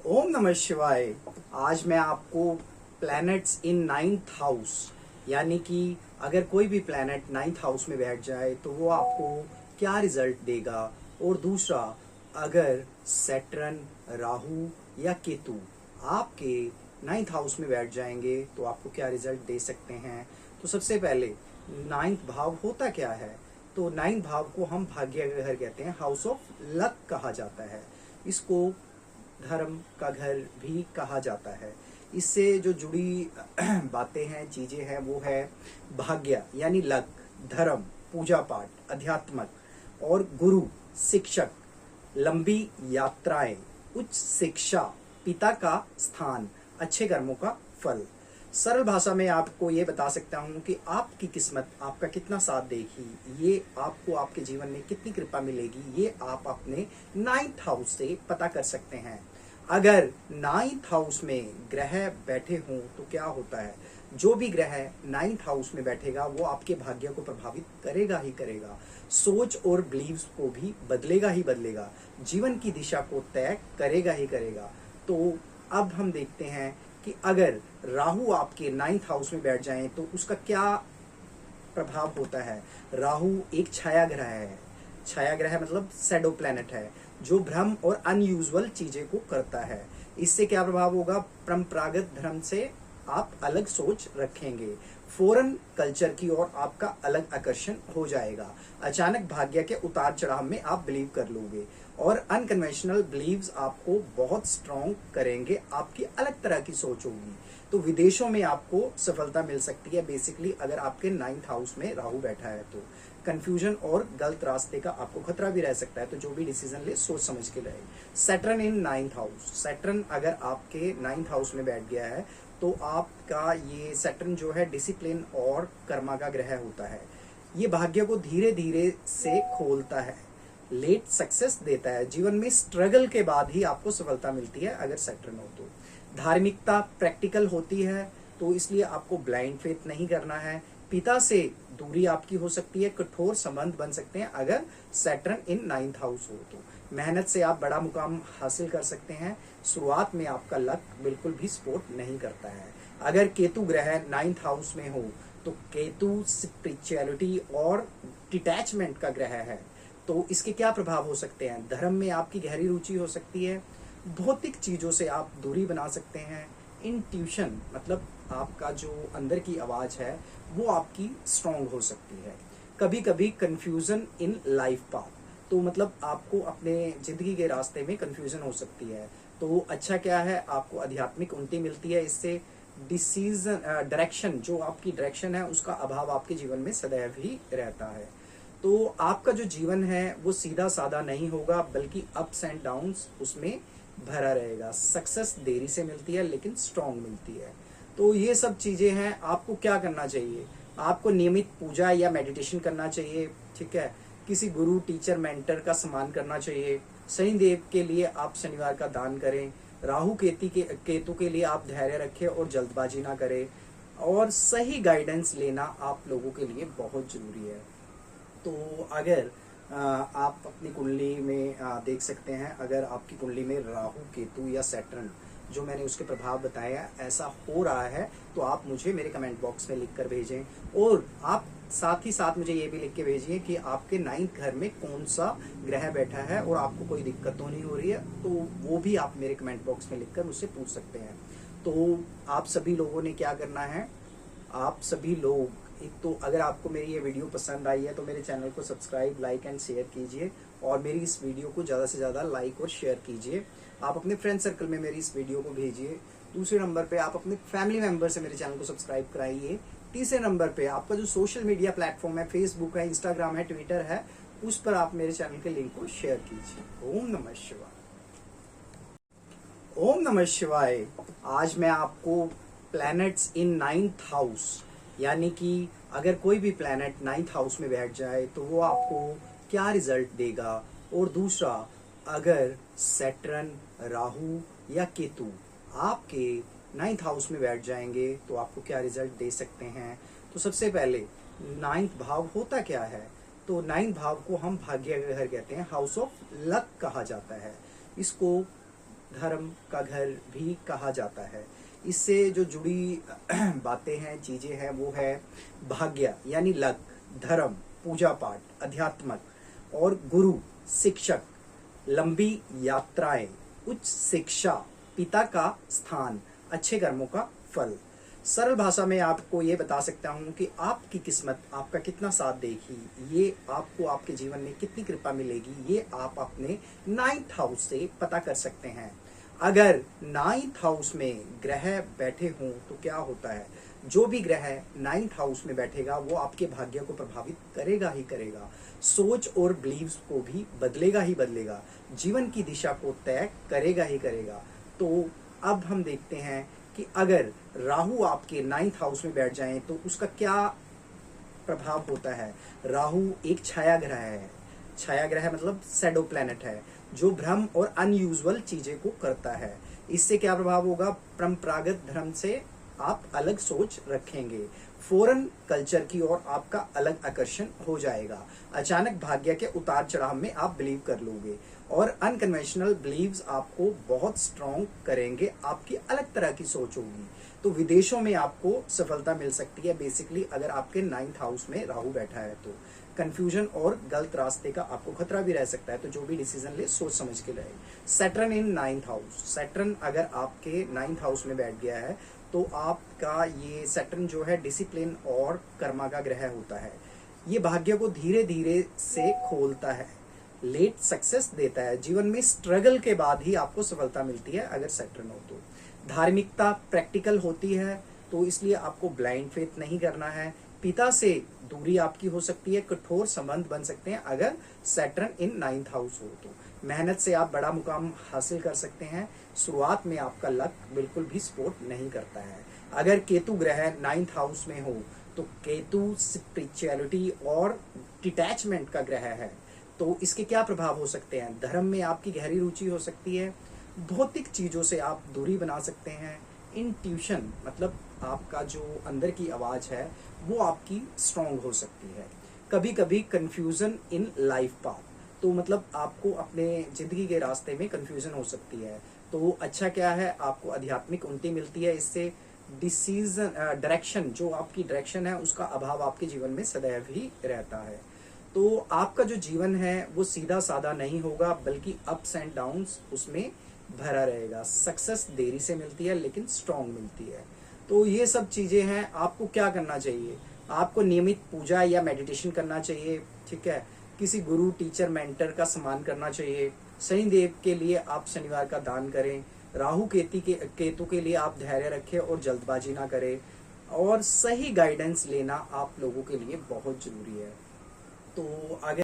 ओम नमः शिवाय। आज मैं आपको प्लैनेट्स इन नाइन्थ हाउस यानी कि अगर कोई भी प्लैनेट नाइन्थ हाउस में बैठ जाए तो वो आपको क्या रिजल्ट देगा, और दूसरा अगर सैटर्न, राहु या केतु आपके नाइन्थ हाउस में बैठ जाएंगे तो आपको क्या रिजल्ट दे सकते हैं। तो सबसे पहले नाइन्थ भाव होता क्या है? तो नाइन्थ भाव को हम भाग्य का घर कहते हैं, हाउस ऑफ लक कहा जाता है। इसको धर्म का घर भी कहा जाता है। इससे जो जुड़ी बातें हैं, चीजें हैं, वो है भाग्य यानी लक, धर्म, पूजा पाठ, अध्यात्मक और गुरु, शिक्षक, लंबी यात्राएं, उच्च शिक्षा, पिता का स्थान, अच्छे कर्मों का फल। सरल भाषा में आपको ये बता सकता हूँ कि आपकी किस्मत आपका कितना साथ देगी, ये आपको आपके जीवन में कितनी कृपा मिलेगी, ये आप अपने नाइन्थ हाउस से पता कर सकते हैं। अगर नाइन्थ हाउस में ग्रह बैठे हों तो क्या होता है? जो भी ग्रह नाइन्थ हाउस में बैठेगा वो आपके भाग्य को प्रभावित करेगा ही करेगा, सोच और बिलीव्स को भी बदलेगा ही बदलेगा, जीवन की दिशा को तय करेगा ही करेगा। तो अब हम देखते हैं कि अगर राहु आपके नाइन्थ हाउस में बैठ जाएं तो उसका क्या प्रभाव होता है। राहु एक छाया ग्रह है। छाया ग्रह मतलब शैडो प्लैनेट है, जो भ्रम और अनयूजुअल चीजें को करता है। इससे क्या प्रभाव होगा? परंपरागत धर्म से आप अलग सोच रखेंगे, फॉरेन कल्चर की ओर आपका अलग आकर्षण हो जाएगा, अचानक भाग्य के उतार चढ़ाव में आप बिलीव कर लोगे और अनकन्वेंशनल बिलीव्स आपको बहुत स्ट्रॉन्ग करेंगे, आपकी अलग तरह की सोच होगी। तो विदेशों में आपको सफलता मिल सकती है बेसिकली अगर आपके नाइन्थ हाउस में राहु बैठा है तो। कंफ्यूजन और गलत रास्ते का आपको खतरा भी रह सकता है, तो जो भी डिसीजन ले सोच समझ के रहे। Saturn in ninth house, Saturn अगर आपके नाइन्थ हाउस में बैठ गया है तो आपका ये सैटर्न जो है डिसिप्लिन और कर्मा का ग्रह होता है। ये भाग्य को धीरे धीरे से खोलता है, लेट सक्सेस देता है। जीवन में स्ट्रगल के बाद ही आपको सफलता मिलती है अगर सैटर्न हो तो। धार्मिकता प्रैक्टिकल होती है, तो इसलिए आपको ब्लाइंड फेथ नहीं करना है। पिता से दूरी आपकी हो सकती है, कठोर संबंध बन सकते हैं अगर सैटर्न इन नाइन्थ हाउस हो तो। मेहनत से आप बड़ा मुकाम हासिल कर सकते हैं। शुरुआत में आपका लक बिल्कुल भी सपोर्ट नहीं करता है। अगर केतु ग्रह नाइन्थ हाउस में हो तो केतु स्पिरिचुअलिटी और डिटैचमेंट का ग्रह है, तो इसके क्या प्रभाव हो सकते हैं? धर्म में आपकी गहरी रुचि हो सकती है, भौतिक चीजों से आप दूरी बना सकते हैं। इंट्यूशन मतलब आपका जो अंदर की आवाज है वो आपकी स्ट्रांग हो सकती है। कभी कभी कंफ्यूजन इन लाइफ पाथ, तो मतलब आपको अपने जिंदगी के रास्ते में कंफ्यूजन हो सकती है। तो अच्छा क्या है, आपको आध्यात्मिक उन्नति मिलती है इससे। डिसीजन डायरेक्शन, जो आपकी डायरेक्शन है उसका अभाव आपके जीवन में सदैव ही रहता है। तो आपका जो जीवन है वो सीधा साधा नहीं होगा, बल्कि अप्स एंड डाउन्स उसमें भरा रहेगा। सक्सेस देरी से मिलती है लेकिन स्ट्रांग मिलती है। तो ये सब चीजें हैं। आपको क्या करना चाहिए? आपको नियमित पूजा या मेडिटेशन करना चाहिए, ठीक है। किसी गुरु, टीचर, मेंटर का सम्मान करना चाहिए। शनि देव के लिए आप शनिवार का दान करें। राहु केतु के लिए आप धैर्य रखें और जल्दबाजी ना करें। और सही गाइडेंस लेना आप लोगों के लिए बहुत जरूरी है। तो अगर आप अपनी कुंडली में देख सकते हैं, अगर आपकी कुंडली में राहु, केतु या सैटर्न जो मैंने उसके प्रभाव बताया ऐसा हो रहा है, तो आप मुझे मेरे कमेंट बॉक्स में लिख कर भेजें। और आप साथ ही साथ मुझे ये भी लिख के भेजिए कि आपके नाइन्थ घर में कौन सा ग्रह बैठा है और आपको कोई दिक्कत तो नहीं हो रही है, तो वो भी आप मेरे कमेंट बॉक्स में लिखकर मुझसे पूछ सकते हैं। तो आप सभी लोगों ने क्या करना है, आप सभी लोग एक तो अगर आपको मेरी ये वीडियो पसंद आई है तो मेरे चैनल को सब्सक्राइब, लाइक एंड शेयर कीजिए, और मेरी इस वीडियो को ज़्यादा से ज़्यादा लाइक और शेयर कीजिए। आप अपने फ्रेंड सर्कल में मेरी इस वीडियो को भेजिए। दूसरे नंबर पे आप अपने फैमिली मेंबर से मेरे चैनल को सब्सक्राइब कराइए। तीसरे नंबर पे आपका जो सोशल मीडिया प्लेटफॉर्म है, फेसबुक है, इंस्टाग्राम है, ट्विटर है, उस पर आप मेरे चैनल के लिंक को शेयर कीजिए। ओम नमः शिवाय। ओम नमः शिवाय। आज मैं आपको प्लैनेट्स इन नाइन्थ हाउस यानी कि अगर कोई भी प्लैनेट नाइन्थ हाउस में बैठ जाए तो वो आपको क्या रिजल्ट देगा, और दूसरा अगर सैटर्न, राहु या केतु आपके नाइन्थ हाउस में बैठ जाएंगे तो आपको क्या रिजल्ट दे सकते हैं। तो सबसे पहले नाइन्थ भाव होता क्या है? तो नाइन्थ भाव को हम भाग्य का घर कहते हैं, हाउस ऑफ लक कहा जाता है। इसको धर्म का घर भी कहा जाता है। इससे जो जुड़ी बातें हैं, चीजें हैं, वो है भाग्य यानी लक, धर्म, पूजा पाठ, अध्यात्मक और गुरु, शिक्षक, लंबी यात्राएं, उच्च शिक्षा, पिता का स्थान, अच्छे कर्मों का फल। सरल भाषा में आपको ये बता सकता हूँ कि आपकी किस्मत आपका कितना साथ देगी, ये आपको आपके जीवन में कितनी कृपा मिलेगी, ये आप अपने 9th हाउस से पता कर सकते हैं। अगर 9th हाउस में ग्रह बैठे हों तो क्या होता है, जो भी ग्रह 9th हाउस में बैठेगा वो आपके भाग्य को प्रभावित करेगा ही करेगा, सोच और बिलीव्स को भी बदलेगा ही बदलेगा, जीवन की दिशा को तय करेगा ही करेगा। तो अब हम देखते हैं कि अगर राहु आपके 9th हाउस में बैठ जाएं तो उसका क्या प्रभाव होता है। राहु एक छाया ग्रह है, छाया ग्रह मतलब शैडो प्लैनेट है, जो भ्रम और अनयूजुअल चीजें को करता है। इससे क्या प्रभाव होगा, परंपरागत धर्म से आप अलग सोच रखेंगे, फॉरेन कल्चर की ओर आपका अलग आकर्षण हो जाएगा, अचानक भाग्य के उतार चढ़ाव में आप बिलीव कर लोगे और अनकन्वेंशनल बिलीव्स आपको बहुत स्ट्रॉन्ग करेंगे, आपकी अलग तरह की सोच होगी। तो विदेशों में आपको सफलता मिल सकती है बेसिकली अगर आपके 9th हाउस में राहु बैठा है तो। कंफ्यूजन और गलत रास्ते का आपको खतरा भी रह सकता है, तो जो भी डिसीजन ले सोच समझ के ले। सैटर्न इन 9th हाउस, सैटर्न अगर आपके 9th हाउस में बैठ गया है तो आपका ये सैटर्न जो है डिसिप्लिन और कर्मा का ग्रह होता है। ये भाग्य को धीरे धीरे से खोलता है, लेट सक्सेस देता है, जीवन में स्ट्रगल के बाद ही आपको सफलता मिलती है अगर सैटर्न हो तो। धार्मिकता प्रैक्टिकल होती है, तो इसलिए आपको ब्लाइंड फेथ नहीं करना है। पिता से दूरी आपकी हो सकती है, कठोर संबंध बन सकते हैं अगर सैटर्न इन 9th हाउस हो तो। मेहनत से आप बड़ा मुकाम हासिल कर सकते हैं, शुरुआत में आपका लक बिल्कुल भी सपोर्ट नहीं करता है। अगर केतु ग्रह 9th हाउस में हो तो केतु स्पिरिचुअलिटी और डिटैचमेंट का ग्रह है, तो इसके क्या प्रभाव हो सकते हैं, धर्म में आपकी गहरी रुचि हो सकती है, भौतिक चीजों से आप दूरी बना सकते हैं, इंट्यूशन मतलब आपका जो अंदर की आवाज है वो आपकी स्ट्रांग हो सकती है। कभी कभी कंफ्यूजन इन लाइफ पाथ, तो मतलब आपको अपने जिंदगी के रास्ते में कंफ्यूजन हो सकती है, तो अच्छा क्या है, आपको आध्यात्मिक उन्नति मिलती है इससे। डिसीजन डायरेक्शन, जो आपकी डायरेक्शन है उसका अभाव आपके जीवन में सदैव ही रहता है। तो आपका जो जीवन है वो सीधा साधा नहीं होगा, बल्कि अप्स एंड डाउन्स उसमें भरा रहेगा। सक्सेस देरी से मिलती है लेकिन स्ट्रांग मिलती है। तो ये सब चीजें हैं, आपको क्या करना चाहिए, आपको नियमित पूजा या मेडिटेशन करना चाहिए, ठीक है, किसी गुरु, टीचर, मेंटर का सम्मान करना चाहिए। शनिदेव के लिए आप शनिवार का दान करें, राहु केतु के लिए आप धैर्य रखें और जल्दबाजी ना करें, और सही गाइडेंस लेना आप लोगों के लिए बहुत जरूरी है। तो आगे